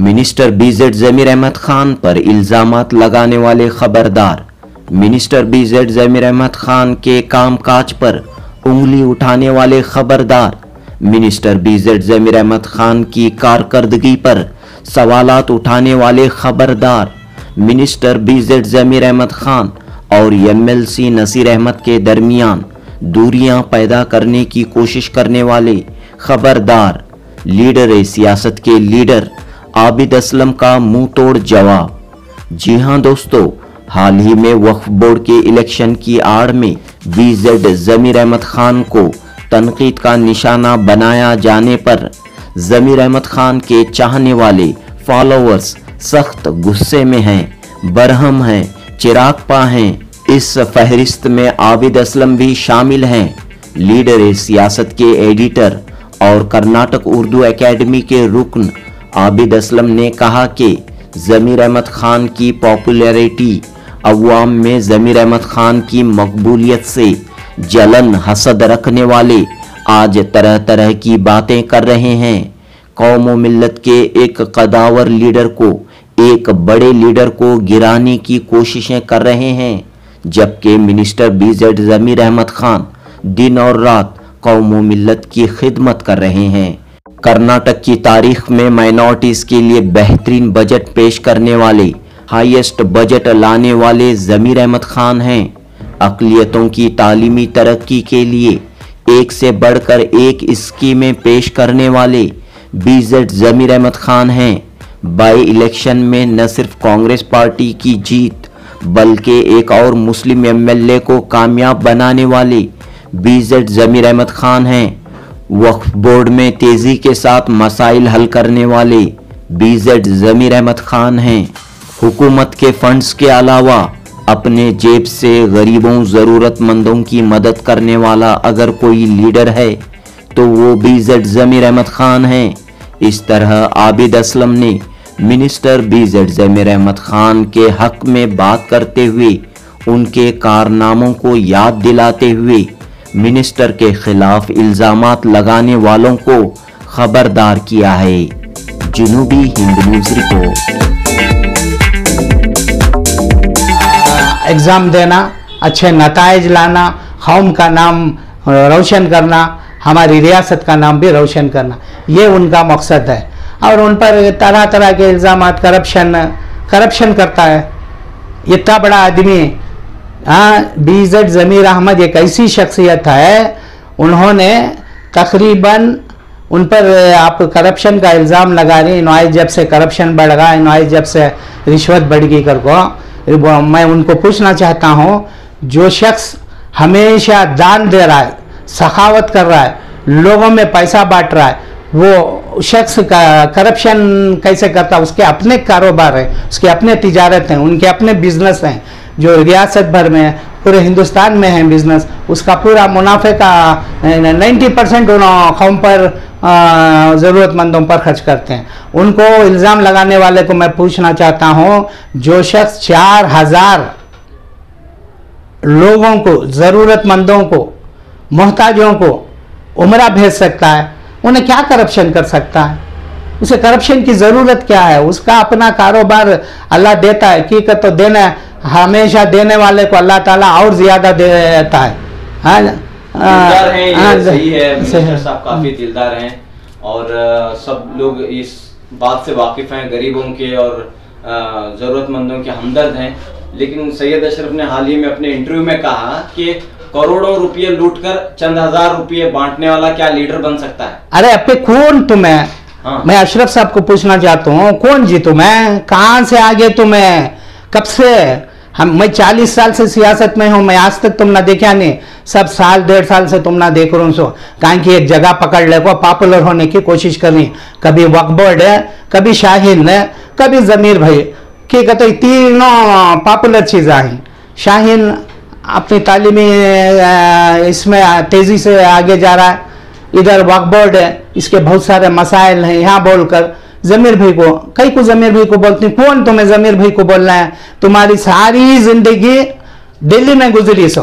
Minister BZ जमीर अहमद खान पर इल्जामात लगाने वाले खबरदार। मिनिस्टर बीजेड जमीर अहमद खान के कामकाज पर उंगली उठाने वाले खबरदार। मिनिस्टर बीजेड जमीर अहमद खान की कारकर्दगी पर सवालात उठाने वाले खबरदार। मिनिस्टर बीजेड जमीर अहमद खान और एमएलसी नसीर अहमद के दरमियान दूरियां पैदा करने की कोशिश करने वाले खबरदार। लीडर सियासत के लीडर आबिद असलम का मुंह तोड़ जवाब। जी हां दोस्तों, हाल ही में वक्फ बोर्ड के इलेक्शन की आड़ में बीजेड जमीर अहमद खान को तनकीद का निशाना बनाया जाने पर जमीर अहमद खान के चाहने वाले फॉलोअर्स सख्त गुस्से में हैं, बरहम हैं, चिरागपा हैं। इस फहरिस्त में आबिद असलम भी शामिल हैं। लीडर सियासत के एडिटर और कर्नाटक उर्दू एकेडमी के रुकन आबिद असलम ने कहा कि जमीर अहमद खान की पॉपुलैरिटी अवाम में जमीर अहमद खान की मकबूलियत से जलन हसद रखने वाले आज तरह तरह की बातें कर रहे हैं। कौम व मिल्लत के एक कदावर लीडर को, एक बड़े लीडर को गिराने की कोशिशें कर रहे हैं, जबकि मिनिस्टर बीजेड जमीर अहमद खान दिन और रात कौम व मिल्लत की खिदमत कर रहे हैं। कर्नाटक की तारीख में माइनॉरिटीज के लिए बेहतरीन बजट पेश करने वाले, हाईएस्ट बजट लाने वाले जमीर अहमद खान हैं। अक़लियतों की तालीमी तरक्की के लिए एक से बढ़कर एक स्कीमें पेश करने वाले बीजेड जमीर अहमद खान हैं। बाई इलेक्शन में न सिर्फ कांग्रेस पार्टी की जीत बल्कि एक और मुस्लिम एमएलए को कामयाब बनाने वाले बीजेड जमीर अहमद खान हैं। वक्फ बोर्ड में तेजी के साथ मसाइल हल करने वाले बीजेड जमीर अहमद खान हैं। हुकूमत के फंड्स के अलावा अपने जेब से गरीबों ज़रूरतमंदों की मदद करने वाला अगर कोई लीडर है तो वो बीजेड जमीर अहमद खान हैं। इस तरह आबिद असलम ने मिनिस्टर बीजेड जमीर अहमद खान के हक में बात करते हुए उनके कारनामों को याद दिलाते हुए मिनिस्टर के खिलाफ इल्जामात लगाने वालों को खबरदार किया है। जनूबी हिंद न्यूज़ रिपोर्ट। एग्ज़ाम देना, अच्छे नताइज लाना, कौम का नाम रोशन करना, हमारी रियासत का नाम भी रोशन करना, ये उनका मकसद है। और उन पर तरह तरह के इल्ज़ामात, करप्शन करता है। इतना बड़ा आदमी, बीजेड जमीर अहमद एक ऐसी शख्सियत है, उन्होंने तकरीबन उन पर आप करप्शन का इल्ज़ाम लगा रही, इन्होंने जब से करप्शन बढ़ गया, इन्होंने जब से रिश्वत बढ़ गई करको, मैं उनको पूछना चाहता हूँ, जो शख्स हमेशा दान दे रहा है, सखावत कर रहा है, लोगों में पैसा बांट रहा है, वो शख्स का करप्शन कैसे करता? उसके अपने कारोबार है, उसके अपने तिजारत हैं, उनके अपने बिजनेस हैं जो रियासत भर में, पूरे हिंदुस्तान में है बिजनेस। उसका पूरा मुनाफे का 90% कौम पर ज़रूरतमंदों पर खर्च करते हैं। उनको इल्ज़ाम लगाने वाले को मैं पूछना चाहता हूं, जो शख्स 4000 लोगों को, ज़रूरतमंदों को, मोहताजों को उम्रा भेज सकता है, उन्हें क्या करप्शन कर सकता है? उसे करप्शन की ज़रूरत क्या है? उसका अपना कारोबार अल्लाह देता है, की तो देना, हमेशा देने वाले को अल्लाह ताला और ज़्यादा देता है। दिलदार हैं, ये सही है। मिनिस्टर साहब काफी दिलदार हैं और सब लोग इस बात से वाकिफ हैं, गरीबों के और जरूरतमंदों के हमदर्द हैं। लेकिन सैयद अशरफ ने हाल ही में अपने इंटरव्यू में कहा कि करोड़ों रुपये लूटकर चंद हजार रुपये बांटने वाला क्या लीडर बन सकता है? अरे अपने कौन तुम्हें? हाँ। मैं अशरफ साहब को पूछना चाहता हूँ, कौन जी तुम्हें? कहाँ से आगे तुम्हें? कब से? मैं 40 साल से सियासत में हूँ, मैं आज तक तुम ना देखा नहीं, सब साल 1.5 साल से तुम ना देख रहा हूँ। कहीं की एक जगह पकड़ ले को पॉपुलर होने की कोशिश करनी, कभी वक्फ बोर्ड है, कभी शाहीन है, कभी जमीर भाई, कि कहते तीनों पॉपुलर चीज़ें हैं। शाहीन अपनी तालीमी इसमें तेज़ी से आगे जा रहा है, इधर वक्फ बोर्ड है, इसके बहुत सारे मसाइल हैं, यहाँ बोलकर जमीर भाई को, कई को जमीर भाई को बोलती, कौन तुम्हें जमीर भाई को बोलना है? तुम्हारी सारी जिंदगी दिल्ली में गुजरी, सो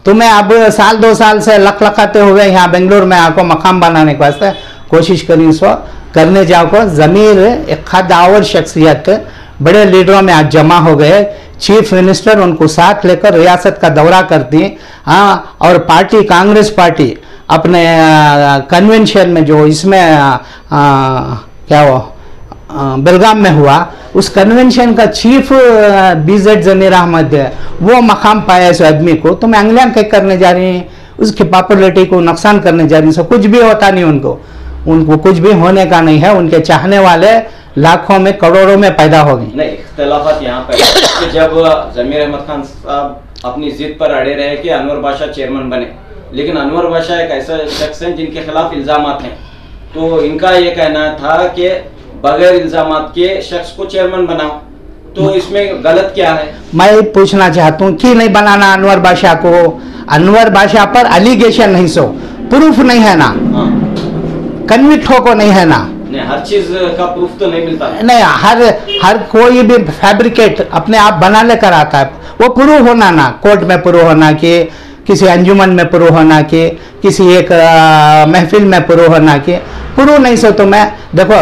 तुम्हें अब साल 2 साल से लखलखाते हुए यहाँ बेंगलोर में आको मकाम बनाने के वास्ते कोशिश करी, सो करने जाओ को ज़मीर एक कद्दावर शख्सियत बड़े लीडरों में आज जमा हो गए। चीफ मिनिस्टर उनको साथ लेकर रियासत का दौरा करती। हाँ, और पार्टी कांग्रेस पार्टी अपने कन्वेंशन में जो इसमें क्या वो बेलगाम में हुआ, उस कन्वेंशन का चीफ बीजेड ज़मीर अहमद है, वो मकाम पाया इस आदमी को। तो मैं अंगलियां कहीं करने जा रही हैं, उसकी पॉपुलरिटी को नुकसान करने जा रही हैं। कुछ भी होता नहीं, उनको कुछ भी होने का नहीं है। उनके चाहने वाले लाखों में करोड़ों में पैदा हो गए। नहीं, इख्तिलाफात यहाँ पर कि जब ज़मीर अहमद खान साहब अपनी जिद पर अड़े रहे कि अनवर बादशाह चेयरमैन बने, लेकिन अनवर बादशाह एक ऐसा शख्स है जिनके खिलाफ इल्जामात हैं, तो इनका ये कहना था कि बगैर इल्जामात के शख्स को चेयरमैन बनाओ, तो इसमें गलत क्या है? मैं पूछना चाहता हूँ कि नहीं बनाना अनवर बादशाह को? अनवर बादशाह पर एलिगेशन नहीं, सो प्रूफ नहीं है ना, कन्विक्ट हो को नहीं है ना। नहीं, हर चीज का प्रूफ तो नहीं मिलता। नहीं, हर कोई भी फैब्रिकेट अपने आप बना लेकर आता है, वो प्रूफ होना ना, कोर्ट में प्रूफ होना कि किसी अंजुमन में प्रूफ होना कि किसी एक महफिल में प्रूफ होना कि प्रूफ नहीं। सो तो मैं देखो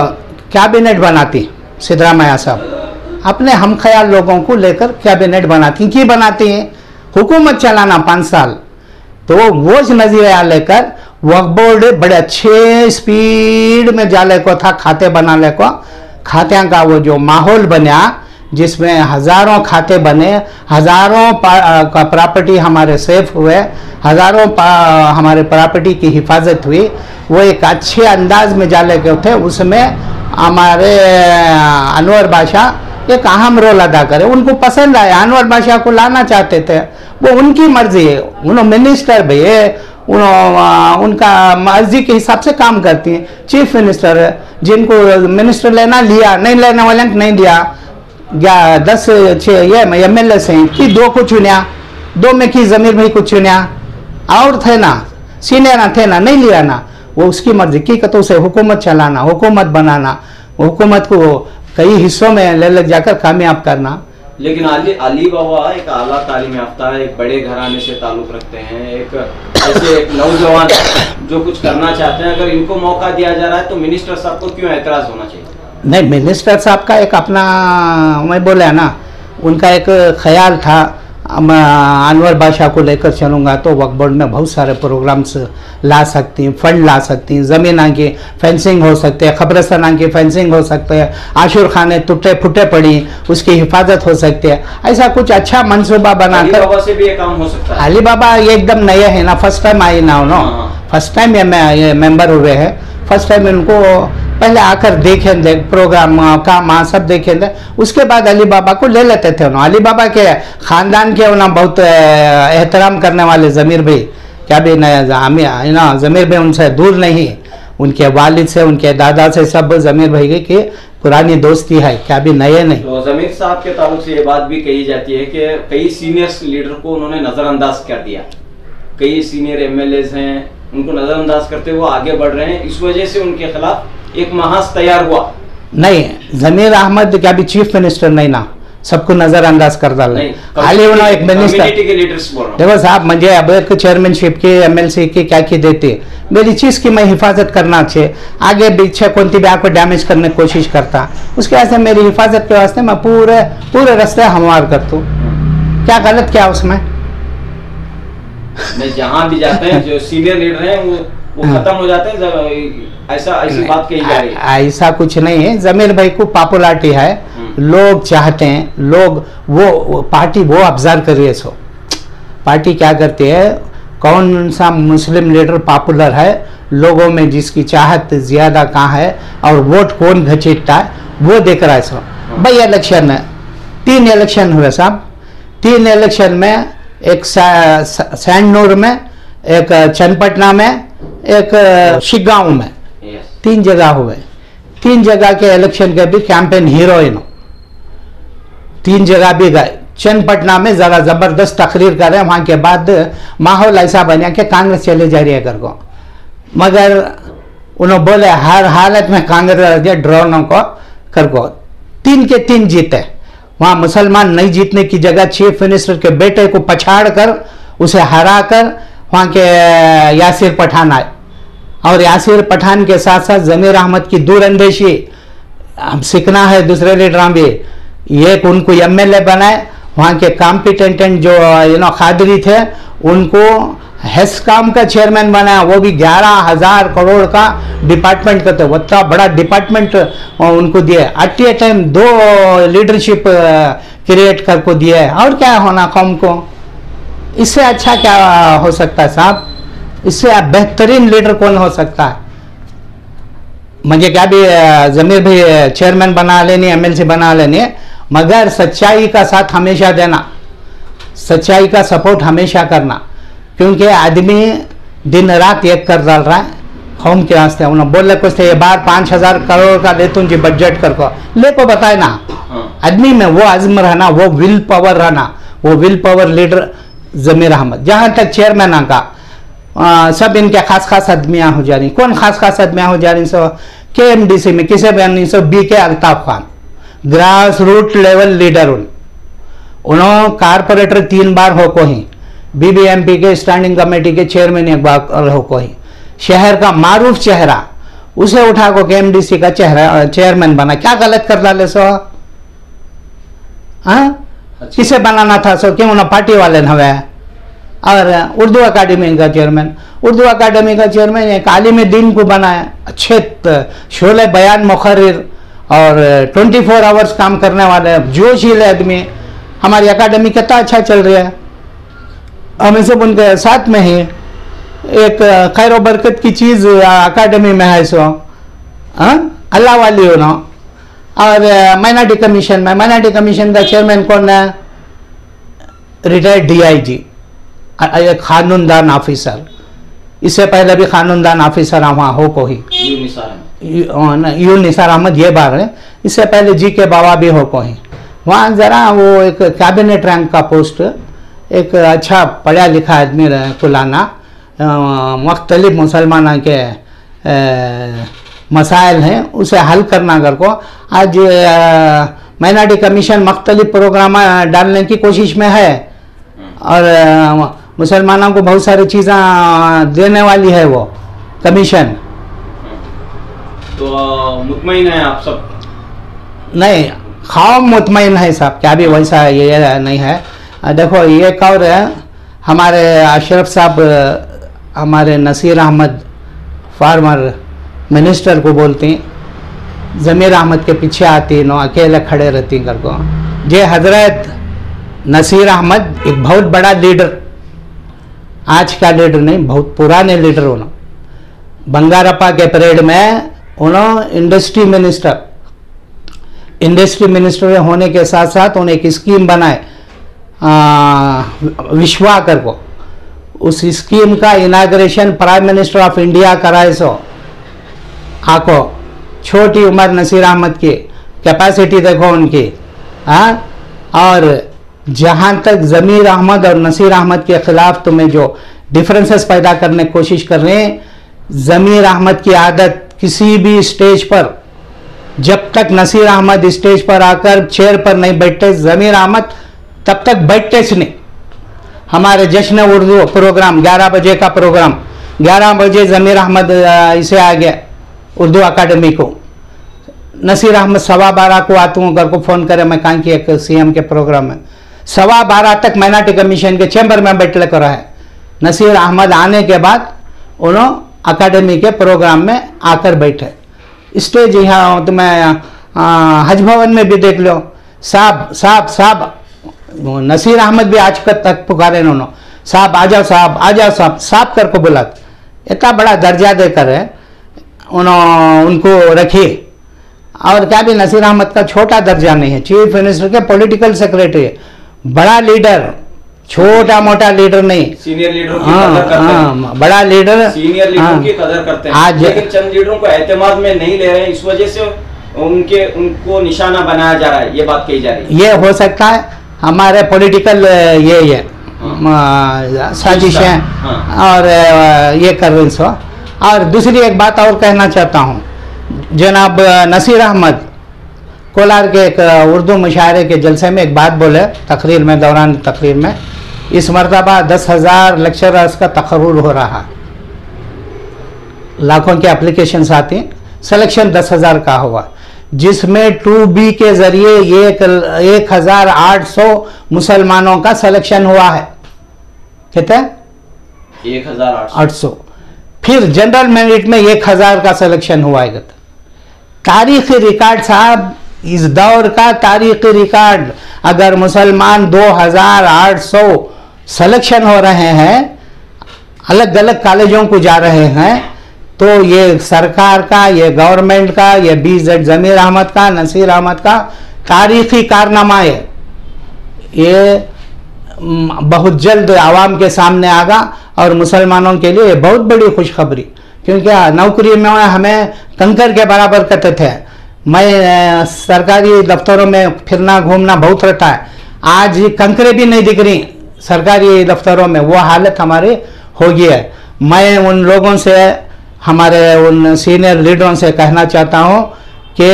कैबिनेट बनाती सिद्धरामैया साहब, अपने हम ख्याल लोगों को लेकर कैबिनेट बनाती। क्यों बनाती हैं? हुकूमत चलाना 5 साल, तो वो नजरिया लेकर वक्फ बोर्ड बड़े अच्छे स्पीड में जाले को था, खाते बनाने को। खात्या का वो जो माहौल बना, जिसमें हजारों खाते बने, हजारों का प्रॉपर्टी हमारे सेफ हुए, हजारों हमारे प्रॉपर्टी की हिफाजत हुई, वो एक अच्छे अंदाज में जाले के थे। उसमें हमारे अनवर बादशाह एक अहम रोल अदा करे। उनको पसंद आया, अनवर बादशाह को लाना चाहते थे, वो उनकी मर्जी है। उन्होंने मिनिस्टर भी है, उनका मर्जी के हिसाब से काम करती हैं। चीफ मिनिस्टर है, जिनको मिनिस्टर लेना लिया, नहीं लेने वाले नहीं दिया। 10 ये MLA से कि 2 को चुनिया, 2 में की ज़मीर भाई को चुनिया, और थे ना सीनियर थे ना, नहीं लिया ना, वो उसकी मर्जी की। तो उसे हुकूमत चलाना, हुकूमत बनाना, हुकूमत को कई हिस्सों में ले जाकर कामयाब करना। लेकिन अली बाबा एक आला तालीम याफ्ता है, एक बड़े घराने से ताल्लुक रखते हैं, एक ऐसे एक नौजवान जो कुछ करना चाहते हैं, अगर इनको मौका दिया जा रहा है तो मिनिस्टर साहब को क्यों एतराज होना चाहिए? नहीं, मिनिस्टर साहब का एक अपना, मैं बोला ना, उनका एक ख्याल था अनवर बादशाह को लेकर चलूँगा तो वक्फ बोर्ड में बहुत सारे प्रोग्राम्स ला सकती हैं, फंड ला सकती हैं, ज़मीन की फेंसिंग हो सकते हैं, खबरस्तान की फेंसिंग हो सकते हैं, आशुर खाने टूटे फूटे पड़ी उसकी हिफाजत हो सकती है। ऐसा कुछ अच्छा मनसूबा बनाकर अली बाबा से भी ये काम हो सकता है। अली बाबा एकदम नए है ना, फर्स्ट टाइम आई ना, फर्स्ट टाइम ये मेंबर हुए हैं। फर्स्ट टाइम इनको पहले आकर देखेंगे, प्रोग्राम काम सब देखेंगे, उसके बाद अली बाबा को ले लेते थे। उन्होंने अली बाबा के ख़ानदान के उन्होंने बहुत एहतराम करने वाले ज़मीर भाई, क्या भी ना ज़मीर भाई उनसे दूर नहीं, उनके वालिद से, उनके दादा से सब ज़मीर भाई की पुरानी दोस्ती है, क्या भी नए नहीं। तो ज़मीर साहब के ताल्लुक से ये बात भी कही जाती है कि कई सीनियर लीडर को उन्होंने नज़रअंदाज कर दिया, कई सीनियर MLAs हैं, उनको नज़रअंदाज करते हुए आगे बढ़ रहे हैं, इस वजह से उनके खिलाफ एक महाज तैयार हुआ। नहीं, ज़मीर अहमद क्या भी चीफ मिनिस्टर नहीं ना, सबको नजरअंदाज कर डाल खाली उन्होंने एक मिनिस्टर। देखो साहब, मुझे अब एक चेयरमैनशिप की MLC की क्या की देती है, मेरी चीज़ की मैं हिफाजत करना चाहिए, आगे पीछे कौन भी आपको डैमेज करने की कोशिश करता, उसके वास्ते मेरी हिफाजत के वास्ते मैं पूरे रास्ते हमवार करता हूँ। क्या गलत क्या उसमें? जहाँ भी जाते हैं जो सीनियर लीडर हैं वो खत्म हो जाते हैं, ऐसी बात कही जा रही है। ऐसा कुछ नहीं है, ज़मीर भाई को पॉपुलरिटी है, लोग चाहते हैं, लोग वो पार्टी वो ऑब्जर्व करिए। सो पार्टी क्या करती है, कौन सा मुस्लिम लीडर पॉपुलर है, लोगों में जिसकी चाहत ज़्यादा कहाँ है और वोट कौन घसीटता है, वो देख रहा है। सो भाई इलेक्शन है, 3 इलेक्शन हुए साहब, 3 इलेक्शन में एक सैंडनूर में, एक चन्नपटना में, एक शिगांव में, 3 जगह हुए। 3 जगह के इलेक्शन के भी कैंपेन हीरोइन 3 जगह भी गए। चन्नपटना में जरा जबरदस्त तकरीर कर रहे हैं, वहां के बाद माहौल ऐसा बना कि कांग्रेस चले जा रही है कर को, मगर उन्होंने बोले हर हालत में कांग्रेस ड्रोनों को कर को 3 के 3 जीते। वहां मुसलमान नहीं जीतने की जगह चीफ मिनिस्टर के बेटे को पछाड़ कर उसे हरा कर वहां के यासिर पठान आए और यासिर पठान के साथ साथ ज़मीर अहमद की दूरअंदेशी हम सीखना है दूसरे लीडर भी। ये उनको एमएलए बनाए, वहाँ के कॉम्पिटेंट जो खादरी थे उनको हेस्कॉम का चेयरमैन बनाया, वो भी 11,000 करोड़ का डिपार्टमेंट का, तो इतना बड़ा डिपार्टमेंट उनको दिया। At a time 2 leadership create करके दिया है। और क्या होना कौम को, इससे अच्छा क्या हो सकता है साहब? इससे बेहतरीन लीडर कौन हो सकता है? मुझे क्या भी ज़मीर भी चेयरमैन बना लेनी, एमएलसी बना लेनी, मगर सच्चाई का साथ हमेशा देना, सच्चाई का सपोर्ट हमेशा करना। क्योंकि आदमी दिन रात एक कर डाल रहा है कौम के वास्ते। उन्होंने बोले कुछ ये बार 5,000 करोड़ का ले तुझे बजट कर को ले को बताए ना। आदमी में वो आज़म रहना, वो विल पावर रहना, वो विल पावर लीडर ज़मीर अहमद। जहाँ तक चेयरमैन का सब इनके खास खास आदमियाँ हो जा रही। कौन खास खास आदमियाँ हो जा रही? सो KMDC में किसे बयानी? So BK Altaf Khan, grass root level leader. उन्होंने कारपोरेटर 3 बार हो को ही, BBMP के स्टैंडिंग कमेटी के चेयरमैन 1 बार हो को ही, शहर का मारूफ चेहरा, उसे उठा को KMDC का चेयरमैन बना। क्या गलत कर डाले सो? हाँ, किसे बनाना था सो? क्यों ना पार्टी वाले न हुए? और उर्दू अकादमी का चेयरमैन, उर्दू अकादमी का चेयरमैन एक आलिम दीन को बनाया, अच्छे शोले बयान मुखर्रिर और 24 आवर्स काम करने वाले जोशीले आदमी। हमारी अकादमी कितना अच्छा चल रहा है, हमें सब उनके साथ में ही एक खैर बरकत की चीज़ अकादमी में है सो अल्लाह वाली हो ना। और माइनॉरिटी कमीशन में, माइनॉरिटी कमीशन का चेयरमैन कौन है? रिटायर्ड DIG, एक कानूनदान ऑफिसर। इससे पहले भी कानूनदान ऑफिसर वहाँ हो को ही यून निसार अहमद, ये बार है। इससे पहले GK बाबा भी हो को ही। वहाँ ज़रा वो एक कैबिनेट रैंक का पोस्ट, एक अच्छा पढ़ा लिखा आदमी को लाना, मुख्तलिफ मुसलमानों के मसाइल हैं उसे हल करना कर को। आज माइनॉरिटी कमीशन मुख्तलिफ प्रोग्राम डालने की कोशिश में है और मुसलमानों को बहुत सारी चीज़ें देने वाली है वो कमीशन। तो मुतमईन है आप सब? नहीं, कौम मुतमईन है साहब, क्या भी वैसा ये नहीं है। देखो ये और है, हमारे अशरफ साहब, हमारे नसीर अहमद फार्मर मिनिस्टर को बोलती, ज़मीर अहमद के पीछे आती नो, अकेले खड़े रहती कर को। जे हजरत नसीर अहमद एक बहुत बड़ा लीडर, आज का लीडर नहीं, बहुत पुराने लीडर होना। बंगारप्पा के परेड में उन्होंने इंडस्ट्री मिनिस्टर होने के साथ साथ उन्हें एक स्कीम बनाए विश्वा कर को। उस स्कीम का inauguration prime minister of India कराए सो। आको छोटी उम्र नसीर अहमद की कैपेसिटी देखो उनकी। हाँ, और जहाँ तक ज़मीर अहमद और नसीर अहमद के ख़िलाफ़ तुम्हें जो डिफरेंसेस पैदा करने की कोशिश कर रहे हैं, ज़मीर अहमद की आदत किसी भी स्टेज पर, जब तक नसीर अहमद स्टेज पर आकर चेयर पर नहीं बैठते, ज़मीर अहमद तब तक बैठते नहीं। हमारे जश्न उर्दू प्रोग्राम 11 बजे का प्रोग्राम, 11 बजे ज़मीर अहमद इसे आ गया उर्दू अकादमी को। नसीर अहमद 12:15 को आते हूँ, घर को फ़ोन करे, मैं कहाँ की एक CM के प्रोग्राम में 12:15 तक माइनॉरिटी कमीशन के चैम्बर में बैठले कर रहा है। नसीर अहमद आने के बाद उन्होंने अकादमी के प्रोग्राम में आकर बैठे। स्टेज यहाँ तुम्हें हज भवन में भी देख लो, साहब साहब साहब, नसीर अहमद भी आज तक पुकारे उन्होंने, साहब आ जाओ, साहब आ जाओ, साहब साहब कर को बुला। इतना बड़ा दर्जा देकर है उनको रखिए। और क्या भी नसीर अहमद का छोटा दर्जा नहीं है, चीफ मिनिस्टर के पॉलिटिकल सेक्रेटरी, बड़ा लीडर, छोटा मोटा लीडर नहीं, सीनियर लीडरों की कदर करते हैं। बड़ा लीडर, सीनियर लीडरों की कदर करते हैं। आज लेकिन चंद लीडरों को एतमाद में नहीं ले रहे हैं, इस वजह से उनको निशाना बनाया जा रहा है, ये बात कही जा रही है। ये हो सकता है हमारे पॉलिटिकल ये साजिशें और ये कर रही सो। और दूसरी एक बात और कहना चाहता हूँ, जनाब नसीर अहमद कोलार के एक उर्दू मुशायरे के जलसे में एक बात बोले तकरीर में, दौरान तकरीर में, इस मरतबा 10,000 लेक्चरर्स का तकर्रुर हो रहा। लाखों के एप्लीकेशंस आते हैं, सिलेक्शन 10,000 का हुआ, जिसमें 2B के जरिए 1,800 मुसलमानों का सिलेक्शन हुआ है। कितना? 1,800। फिर जनरल मेरिट में 1,000 का सिलेक्शन हुआ है। तारीखी रिकॉर्ड साहब, इस दौर का तारीखी रिकॉर्ड। अगर मुसलमान 2,800 सिलेक्शन हो रहे हैं, अलग अलग कॉलेजों को जा रहे हैं, तो ये सरकार का, ये गवर्नमेंट का, ये BZ जमीर अहमद का, नसीर अहमद का तारीखी कारनामा है। ये बहुत जल्द आवाम के सामने आगा और मुसलमानों के लिए बहुत बड़ी खुशखबरी, क्योंकि नौकरी में हमें कंकर के बराबर करते थे। मैं सरकारी दफ्तरों में फिरना घूमना बहुत रहता है, आज कंकरे भी नहीं दिख रही सरकारी दफ्तरों में, वो हालत हमारी हो गई है। मैं उन लोगों से, हमारे उन सीनियर लीडरों से कहना चाहता हूँ कि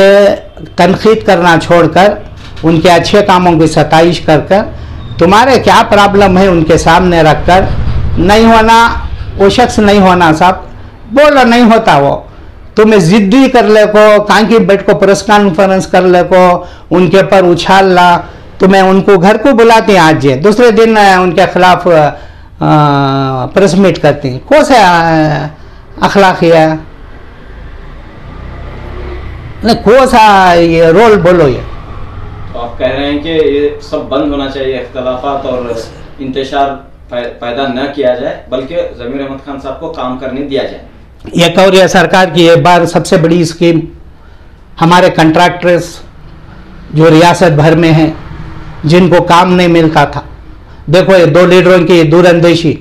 तनकीद करना छोड़कर उनके अच्छे कामों की सताइश कर कर, तुम्हारे क्या प्रॉब्लम है उनके सामने रखकर, नहीं होना वो शख्स नहीं होना साहब, बोलो नहीं होता वो, तुम्हें जिद्दी कर ले को, कांकी बैठ को प्रेस कॉन्फ्रेंस कर ले को, उनके पर उछाल ला, तुम्हें उनको घर को बुलाते हैं, आज दूसरे दिन उनके खिलाफ प्रेस मीट करती हैं। कौन सा अखलाक है? नहीं, कौन सा ये रोल बोलो ये? तो आप कह रहे हैं कि ये सब बंद होना चाहिए, इख्तलाफात और इंतशार पैदा न किया जाए, बल्कि जमीर अहमद खान साहब को काम करने दिया जाए। एक और यह सरकार की एक बार सबसे बड़ी स्कीम, हमारे कंट्रैक्टर्स जो रियासत भर में हैं, जिनको काम नहीं मिलता था, देखो ये दो लीडरों की दूरअंदेशी,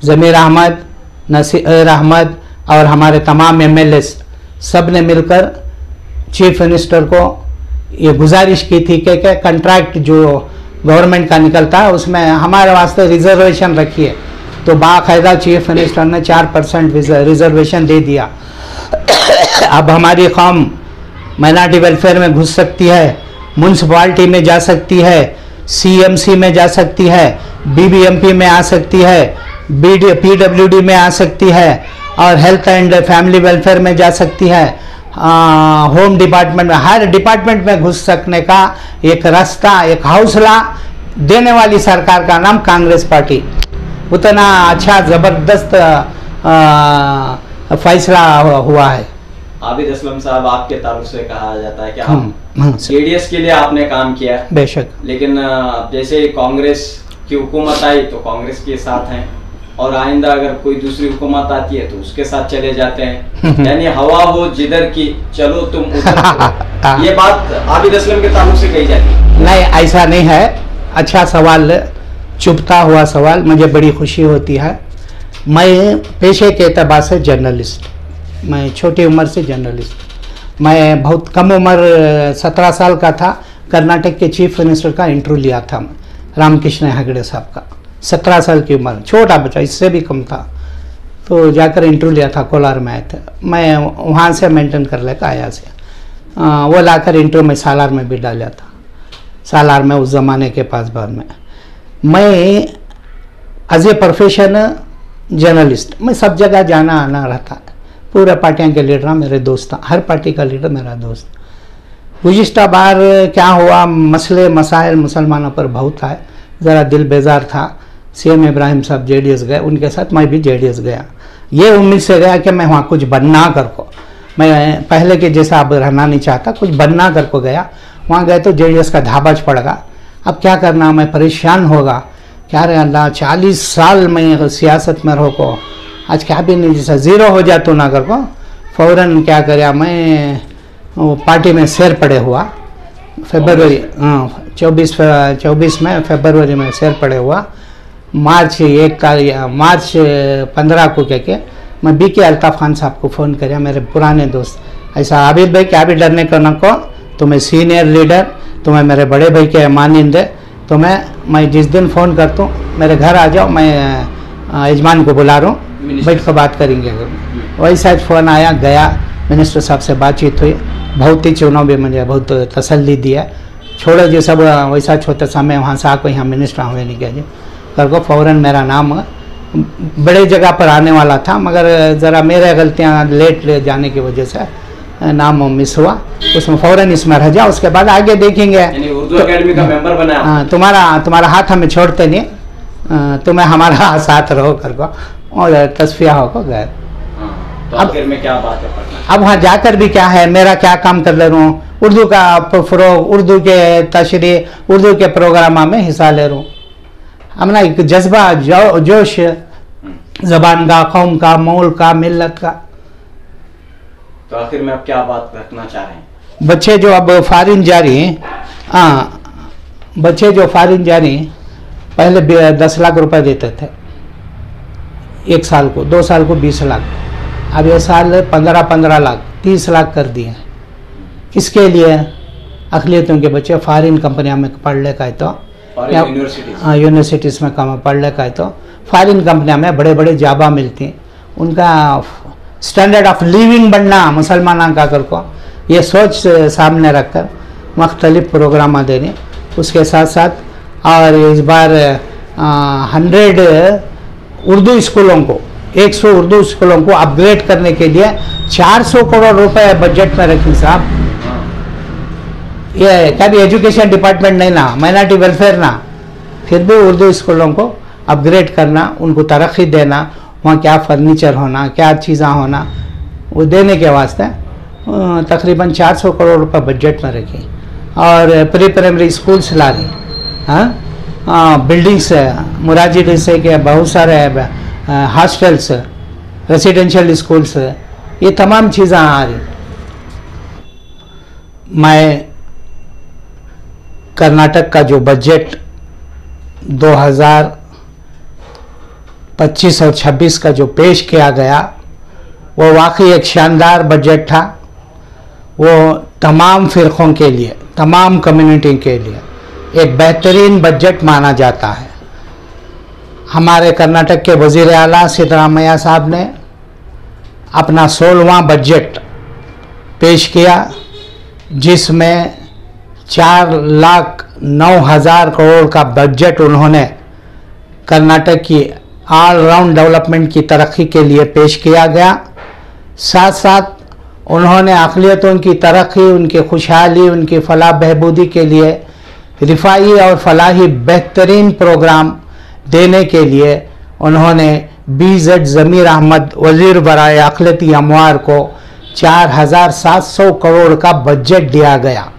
जमीर अहमद, नसीर अहमद और हमारे तमाम MLAs सब ने मिलकर चीफ मिनिस्टर को ये गुजारिश की थी कि कंट्रैक्ट जो गवर्नमेंट का निकलता है उसमें हमारे वास्ते रिजर्वेशन रखिए। तो बाकायदा चीफ मिनिस्टर ने 4% रिजर्वेशन दे दिया। अब हमारी कौम माइनॉरिटी वेलफेयर में घुस सकती है, म्यूनसिपालिटी में जा सकती है, CMC में जा सकती है, BBMP में आ सकती है, PWD में आ सकती है, और हेल्थ एंड फैमिली वेलफेयर में जा सकती है, होम डिपार्टमेंट में, हर डिपार्टमेंट में घुस सकने का एक रास्ता, एक हौसला देने वाली सरकार का नाम कांग्रेस पार्टी। उतना अच्छा ज़बरदस्त फैसला हुआ है। आबिद असलम साहब, आपके तारुफ से कहा जाता है कि आप JDS के लिए आपने काम किया, बेशक, लेकिन जैसे कांग्रेस की हुकूमत आई तो कांग्रेस के साथ हैं, और आइंदा अगर कोई दूसरी हुकूमत आती है तो उसके साथ चले जाते हैं, यानी हवा हो जिधर की चलो तुम उधर। ये बात आबिद असलम के ताल्लुक से कही जाती है? नहीं, ऐसा नहीं है। अच्छा सवाल, चुभता हुआ सवाल, मुझे बड़ी खुशी होती है। मैं पेशे के एतबार से जर्नलिस्ट, मैं छोटी उम्र से जर्नलिस्ट, मैं बहुत कम उम्र 17 साल का था, कर्नाटक के चीफ मिनिस्टर का इंटरव्यू लिया था मैं, रामकृष्ण हेगड़े साहब का, 17 साल की उम्र, छोटा बच्चा, इससे भी कम था, तो जाकर इंटरव्यू लिया था, कोलार में आए थे, मैं वहाँ से मेंटेन कर लेकर आया से, वो लाकर इंटरव्यू में सालार में भी डाला था, सालार में उस ज़माने के पास बार में। मैं एज ए प्रोफेशन जर्नलिस्ट, मैं सब जगह जाना आना रहता, पूरे पार्टियों के लीडर मेरे दोस्त, हर पार्टी का लीडर मेरा दोस्त। गुज़िश्ता बार क्या हुआ, मसले मसाइल मुसलमानों पर बहुत आए, ज़रा दिल बेजार था। CM इब्राहिम साहब JDS गए, उनके साथ मैं भी JDS गया, ये उम्मीद से गया कि मैं वहाँ कुछ बनना कर को, मैं पहले के जैसा अब रहना नहीं चाहता, कुछ बनना कर को गया। वहाँ गए तो JDS का धाबाज पड़ गया, अब क्या करना, मैं परेशान होगा, क्या रे अल्लाह 40 साल मैं सियासत में रहो को, आज क्या भी नहीं, जैसा ज़ीरो हो जाता ना कर को, फ़ौरन क्या कर, मैं पार्टी में शेर पड़े हुआ, फरवरी 24 में फरवरी में शेर पड़े हुआ, मार्च 15 को क्या मैं BK अल्ताफ़ खान साहब को फ़ोन किया, मेरे पुराने दोस्त, ऐसा आबिद भाई क्या भी डरने को न को, तुम्हें सीनियर लीडर, तुम्हें मेरे बड़े भाई के मानिंदे, तुम्हें मैं जिस दिन फ़ोन करता हूँ मेरे घर आ जाओ, मैं यजमान को बुला रहा हूँ, बैठ कर बात करेंगे। वही शायद फ़ोन आया, गया, मिनिस्टर साहब से बातचीत हुई, बहुत ही चुनाव भी मुझे बहुत तसल्ली दिया, छोड़ो जी सब वैसा छोटा सा, मैं वहाँ से आको यहाँ मिनिस्टर हुए नहीं गया जी कर को, फ़ौरन मेरा नाम बड़े जगह पर आने वाला था, मगर ज़रा मेरे गलतियाँ लेट ले जाने की वजह से नाम मिस हुआ, उसमें फ़ौरन इसमें रह जाओ, उसके बाद आगे देखेंगे। यानी उर्दू एकेडमी का मेंबर बना। हाँ, तुम्हारा हाथ हमें छोड़ते नहीं, तुम्हें हमारा साथ रहो कर को और तस्फिया हो को गए। तो आखिर में क्या बात है पढ़ना? अब वहाँ जाकर भी क्या है, मेरा क्या काम कर ले रहा हूँ, उर्दू का फ़रोग, उर्दू के तशरीह, उर्दू के प्रोग्राम में हिस्सा ले रहा हूँ। हमने एक जज्बा, जोश ज़बान का, कौम का, मौल का, मिल्लत का। तो आखिर में आप क्या बात रखना चाह रहे हैं? बच्चे जो अब फारिन जा रही हैं, बच्चे जो फारिन जा रही हैं, पहले 10 लाख रुपए देते थे 1 साल को, 2 साल को 20 लाख, अब ये साल 15 लाख, 30 लाख कर दिए हैं। किसके लिए? अक़लियतों के बच्चे फारिन कंपनियों में पढ़ ले का है तो, यूनिवर्सिटीज़ में काम पढ़ ले का है तो फारिन कंपनियों में बड़े बड़े जाबा मिलती हैं, उनका स्टैंडर्ड ऑफ लिविंग बनना मुसलमानों का कर को, ये सोच सामने रखकर मुख्तलिफ प्रोग्राम देने। उसके साथ साथ और इस बार 100 उर्दू स्कूलों को, 100 उर्दू स्कूलों को अपग्रेड करने के लिए 400 करोड़ रुपए बजट में रखी साहब। ये कभी एजुकेशन डिपार्टमेंट नहीं ना, माइनॉरिटी वेलफेयर ना, फिर भी उर्दू स्कूलों को अपग्रेड करना, उनको तरक्की देना, वहाँ क्या फर्नीचर होना, क्या चीज़ें होना, वो देने के वास्ते तकरीबन 400 करोड़ रुपए बजट में रखी। और प्री प्राइमरी स्कूल्स ला रही, हाँ, बिल्डिंग्स, मुराजी जैसे के बहुत सारे हॉस्टल्स, रेसिडेंशियल स्कूल्स, ये तमाम चीज़ें आ रही। मैं कर्नाटक का जो बजट 2025 और 26 का जो पेश किया गया, वो वाकई एक शानदार बजट था। वो तमाम फ़िरक़ों के लिए, तमाम कम्युनिटी के लिए एक बेहतरीन बजट माना जाता है। हमारे कर्नाटक के वज़ीर आला सिद्धरामैया साहब ने अपना 16वां बजट पेश किया, जिसमें 4,09,000 करोड़ का बजट उन्होंने कर्नाटक की ऑल राउंड डेवलपमेंट की तरक्की के लिए पेश किया गया। साथ साथ उन्होंने अक़लियतों की तरक्की, उनकी खुशहाली, उनकी फलाह बहबूदी के लिए रिफाई और फलाही बेहतरीन प्रोग्राम देने के लिए उन्होंने BZ ज़मीर अहमद वज़ीर बराए अक़लियती अमवार को 4,700 करोड़ का बजट दिया गया।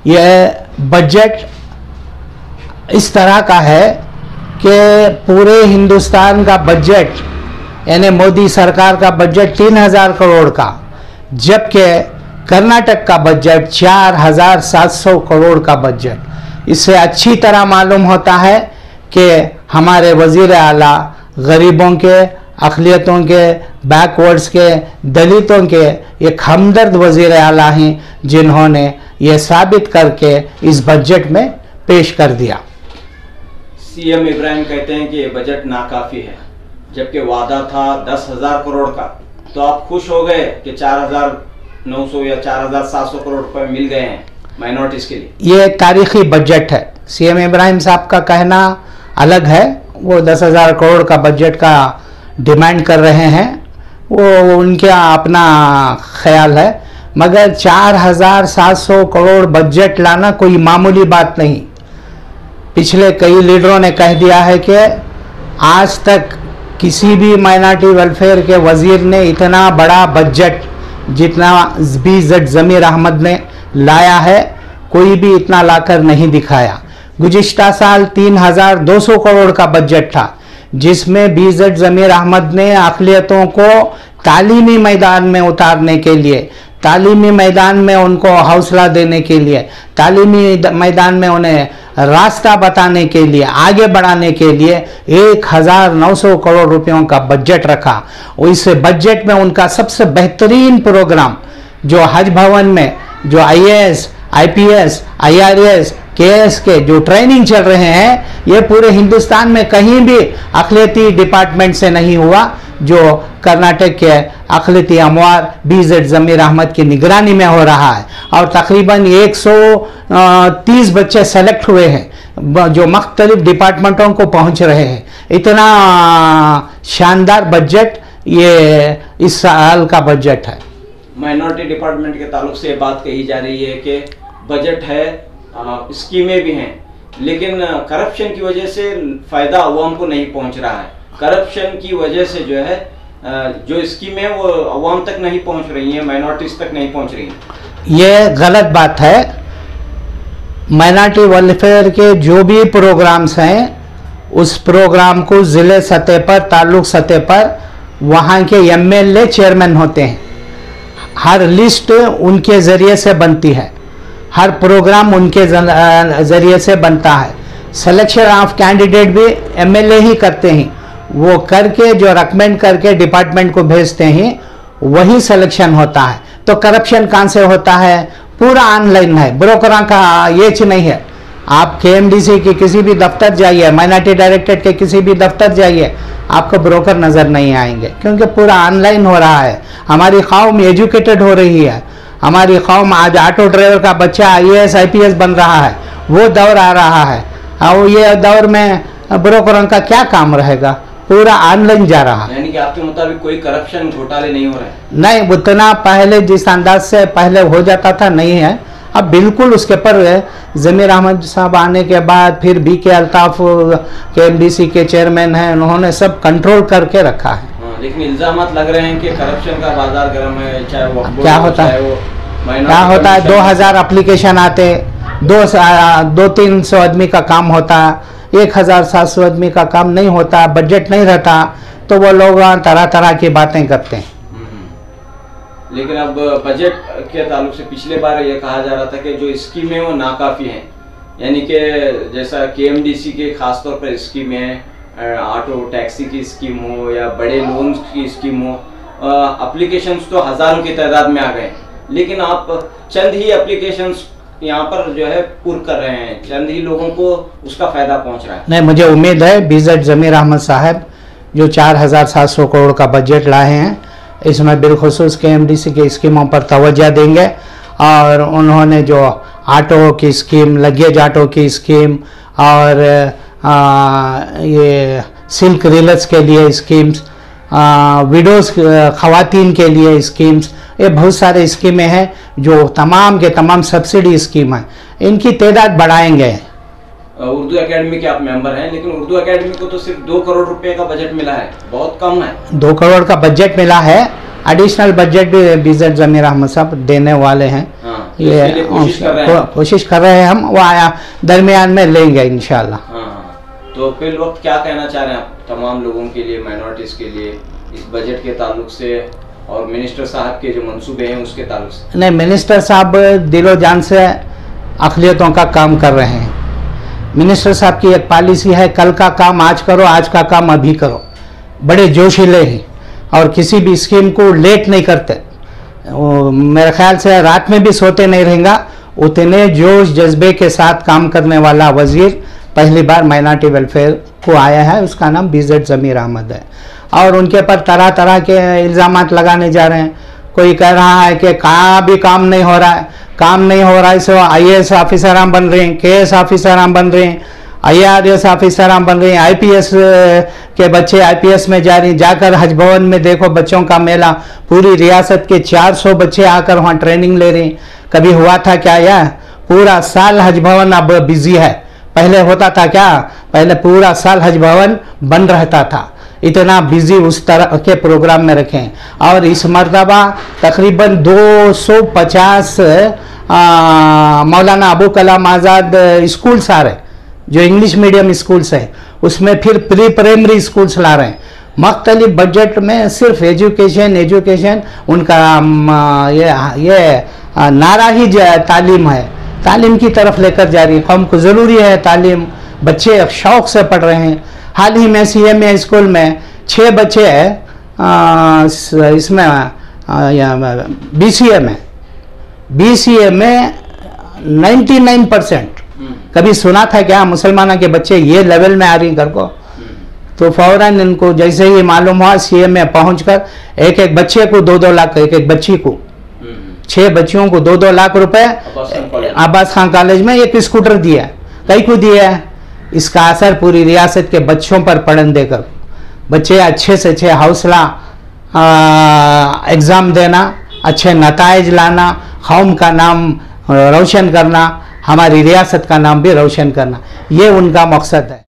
यह बजट इस तरह का है कि पूरे हिंदुस्तान का बजट, यानी मोदी सरकार का बजट 3,000 करोड़ का, जबकि कर्नाटक का बजट 4,700 करोड़ का बजट। इससे अच्छी तरह मालूम होता है कि हमारे वज़ीर आला गरीबों के, अक़लियतों के, बैकवर्ड्स के, दलितों के एक हमदर्द वज़ीर आला हैं, जिन्होंने ये साबित करके इस बजट में पेश कर दिया। CM इब्राहिम कहते हैं कि ये बजट नाकाफी है, जबकि वादा था 10,000 करोड़ का। तो आप खुश हो गए कि 4,900 या 4,700 करोड़ रुपए मिल गए हैं माइनॉरिटीज के लिए? ये तारीखी बजट है। CM इब्राहिम साहब का कहना अलग है, वो 10,000 करोड़ का बजट का डिमांड कर रहे हैं, वो उनका अपना ख्याल है, मगर 4,700 करोड़ बजट लाना कोई मामूली बात नहीं। पिछले कई लीडरों ने कह दिया है कि आज तक किसी भी माइनॉरिटी वेलफेयर के वज़ीर ने इतना बड़ा बजट जितना BZ ज़मीर अहमद ने लाया है, कोई भी इतना लाकर नहीं दिखाया। गुज़िश्ता साल 3,200 करोड़ का बजट था, जिसमें BZ ज़मीर अहमद ने अक़लियतों को तालीमी मैदान में उतारने के लिए, तालीमी मैदान में उनको हौसला देने के लिए, तालीमी मैदान में उन्हें रास्ता बताने के लिए, आगे बढ़ाने के लिए 1,900 करोड़ रुपयों का बजट रखा। और इस बजट में उनका सबसे बेहतरीन प्रोग्राम जो हज भवन में जो IAS, IPS, IRS, KS के जो ट्रेनिंग चल रहे हैं, ये पूरे हिंदुस्तान में कहीं भी अक़लियती डिपार्टमेंट से नहीं हुआ, जो कर्नाटक के अक़लियती अमवार BZ ज़मीर अहमद की निगरानी में हो रहा है। और तकरीबन 130 बच्चे सेलेक्ट हुए हैं जो मुख्तलिफ डिपार्टमेंटों को पहुंच रहे हैं। इतना शानदार बजट ये इस साल का बजट है। माइनॉरिटी डिपार्टमेंट के ताल्लुक से बात कही जा रही है कि बजट है, स्कीमें भी हैं, लेकिन करप्शन की वजह से फायदा अवाम को नहीं पहुंच रहा है। करप्शन की वजह से जो है जो स्कीमें वो अवाम तक नहीं पहुंच रही हैं, माइनॉरिटीज तक नहीं पहुंच रही हैं। ये गलत बात है। माइनॉरिटी वेलफेयर के जो भी प्रोग्राम्स हैं उस प्रोग्राम को जिले सतह पर, ताल्लुक सतह पर वहाँ के एमएलए चेयरमैन होते हैं। हर लिस्ट उनके ज़रिए से बनती है, हर प्रोग्राम उनके ज़रिए से बनता है। सिलेक्शन ऑफ कैंडिडेट भी एमएलए ही करते हैं, वो करके जो रिकमेंड करके डिपार्टमेंट को भेजते हैं वही सिलेक्शन होता है। तो करप्शन कहाँ से होता है? पूरा ऑनलाइन है, ब्रोकरों का एज नहीं है। आप केएमडीसी के किसी भी दफ्तर जाइए, माइनॉरिटी डायरेक्टरेट के किसी भी दफ्तर जाइए, आपको ब्रोकर नज़र नहीं आएंगे, क्योंकि पूरा ऑनलाइन हो रहा है। हमारी कौम एजुकेटेड हो रही है, हमारी कौम आज ऑटो ड्राइवर का बच्चा IAS IPS बन रहा है, वो दौर आ रहा है। और ये दौर में ब्रोकरों का क्या काम रहेगा? पूरा ऑनलाइन जा रहा है। यानी कि आपके मुताबिक कोई करप्शन घोटाले नहीं हो रहे? नहीं, उतना पहले जिस अंदाज से पहले हो जाता था नहीं है। अब बिल्कुल उसके पर ज़मीर अहमद साहब आने के बाद फिर BK अल्ताफ KMDC के चेयरमैन हैं, उन्होंने सब कंट्रोल करके रखा है। लेकिन इल्जामात लग रहे हैं कि करप्शन का बाजार गर्म है, चाहे वो क्या होता है? क्या होता है? 2000 एप्लीकेशन आते, 200-300 आदमी का काम होता, 1700 आदमी का काम नहीं होता, बजट नहीं रहता, तो वो लोग तरह तरह की बातें करते हैं। लेकिन अब बजट के ताल्लुक से पिछले बार ये कहा जा रहा था कि जो स्कीमें वो नाकाफी हैं, यानी कि जैसा KMDC के खासतौर पर स्कीमें हैं, ऑटो टैक्सी की स्कीम हो या बड़े लोन्स की स्कीम हो, एप्लीकेशंस तो हज़ारों की तादाद में आ गए, लेकिन आप चंद ही एप्लीकेशंस यहाँ पर जो है पूर्ण कर रहे हैं, चंद ही लोगों को उसका फ़ायदा पहुँच रहा है। नहीं, मुझे उम्मीद है BZ ज़मीर अहमद साहब जो 4700 करोड़ का बजट लाए हैं, इसमें बिलखुसूस KMDC की स्कीमों पर तवज्जो देंगे। और उन्होंने जो ऑटो की स्कीम, लगेज ऑटो की स्कीम और ये सिल्क रीलर्स के लिए स्कीम्स, विडोज़ ख़वातीन के लिए स्कीम्स, ये बहुत सारे स्कीमें हैं जो तमाम के तमाम सब्सिडी स्कीम हैं, इनकी तादाद बढ़ाएंगे। उर्दू एकेडमी के आप मेंबर हैं, लेकिन उर्दू एकेडमी को तो सिर्फ 2 करोड़ रुपए का बजट मिला है, बहुत कम है। 2 करोड़ का बजट मिला है, एडिशनल बजट भी BZ ज़मीर अहमद साहब देने वाले हैं। तो ये कोशिश कर रहे हैं हम, वो आया दरमियान में लेंगे इंशाल्लाह। तो फिर वक्त क्या कहना चाह रहे हैं आप तमाम लोगों के लिए, माइनॉरिटीज़ के लिए, इस बजट के ताल्लुक से और मिनिस्टर साहब के जो मंसूबे हैं उसके ताल्लुक से? नहीं, मिनिस्टर साहब दिलो जान से अक़लियतों का काम कर रहे हैं। मिनिस्टर साहब की एक पॉलिसी है, कल का काम आज करो, आज का काम अभी करो। बड़े जोशीले हैं और किसी भी स्कीम को लेट नहीं करते। मेरे ख्याल से रात में भी सोते नहीं रहेगा, उतने जोश जज्बे के साथ काम करने वाला वजीर पहली बार माइनॉरिटी वेलफेयर को आया है। उसका नाम BZ ज़मीर अहमद है। और उनके पर तरह तरह के इल्ज़ामात लगाने जा रहे हैं। कोई कह रहा है कि कहाँ भी काम नहीं हो रहा है, काम नहीं हो रहा है, सो IAS ऑफिसर हम बन रहे हैं, KS ऑफिसर हम बन रहे हैं, IRS ऑफिसर हम बन रहे हैं, IPS के बच्चे IPS में जा रहे हैं। जाकर हज भवन में देखो बच्चों का मेला, पूरी रियासत के 400 बच्चे आकर वहाँ ट्रेनिंग ले रहे हैं। कभी हुआ था क्या? यह पूरा साल हज भवन अब बिजी है। पहले होता था क्या? पहले पूरा साल हज भवन बंद रहता था। इतना बिजी उस तरह के प्रोग्राम में रखें। और इस मरतबा तकरीबन 250 मौलाना अबू कलाम आज़ाद स्कूल्स आ रहे हैं, जो इंग्लिश मीडियम स्कूल्स हैं, उसमें फिर प्री प्राइमरी स्कूल्स ला रहे हैं। मुख्तलिफ बजट में सिर्फ एजुकेशन उनका ये नारा ही तालीम है, तालीम की तरफ लेकर जा रही है। कौम को ज़रूरी है तालीम, बच्चे शौक़ से पढ़ रहे हैं। हाल ही में CMA स्कूल में 6 बच्चे इसमें BCA में 99%। कभी सुना था क्या मुसलमानों के बच्चे ये लेवल में आ रही घर को? तो फौरन इनको जैसे ही मालूम हुआ, CMA पहुंचकर एक एक बच्चे को 2-2 लाख, एक एक बच्ची को 6 बच्चियों को 2-2 लाख रुपए अब्बास खान कॉलेज में एक स्कूटर दिया। कई को दिया? इसका असर पूरी रियासत के बच्चों पर पड़ने देकर बच्चे अच्छे से अच्छे हौसला एग्ज़ाम देना, अच्छे नताइज लाना, कौम का नाम रोशन करना, हमारी रियासत का नाम भी रोशन करना, ये उनका मकसद है।